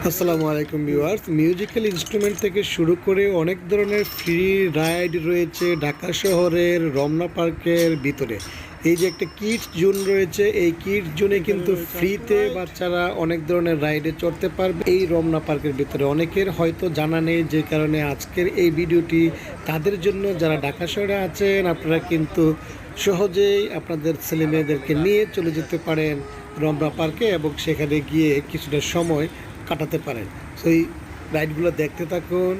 আসসালামু আলাইকুম viewers. Musical instrument থেকে শুরু করে অনেক ধরনের ফ্রি রাইড রয়েছে ঢাকা শহরের রমনা পার্কের ভিতরে। এই যে একটা কিডস জোন রয়েছে, এই কিডস জোনে কিন্তু ফ্রিতে বাচ্চারা অনেক ধরনের রাইডে চড়তে পারবে এই রমনা পার্কের ভিতরে। অনেকের হয়তো জানা নেই, যে কারণে আজকের এই ভিডিওটি তাদের জন্য যারা ঢাকা শহরে আছেন। আপনারা কিন্তু সহজেই আপনাদের ছেলে মেয়েদেরকে নিয়ে চলে যেতে পারেন রমনা পার্কে এবং সেখানে গিয়ে কিছুটা সময় কাটাতে পারেন। সো এই রাইডগুলো দেখতে থাকুন,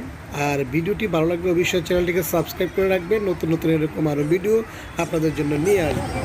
আর ভিডিওটি ভালো লাগবে অবশ্যই চ্যানেলটিকে সাবস্ক্রাইব করে রাখবেন। নতুন নতুন এরকম আরও ভিডিও আপনাদের জন্য নিয়ে আসবে।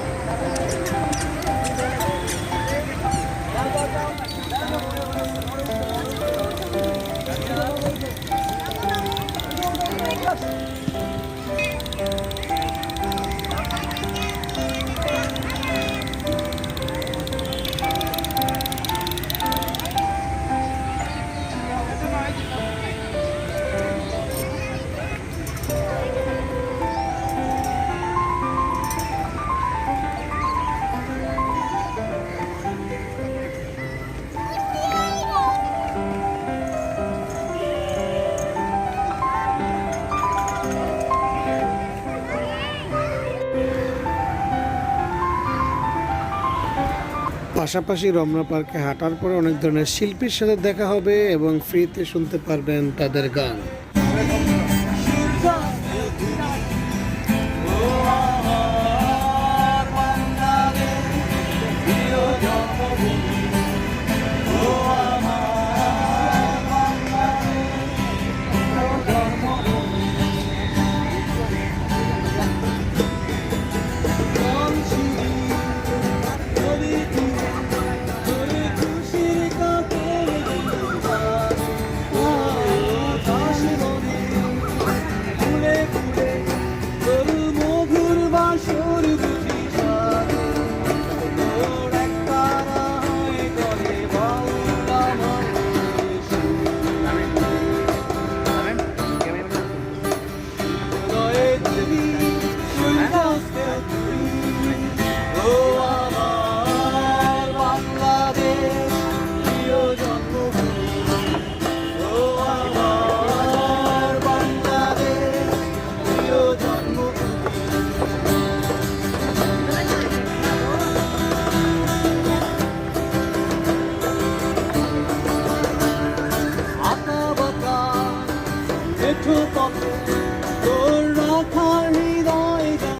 পাশাপাশি রমনা পার্কে হাঁটার পরে অনেক ধরনের শিল্পীর সাথে দেখা হবে এবং ফ্রিতে শুনতে পারবেন তাদের গান।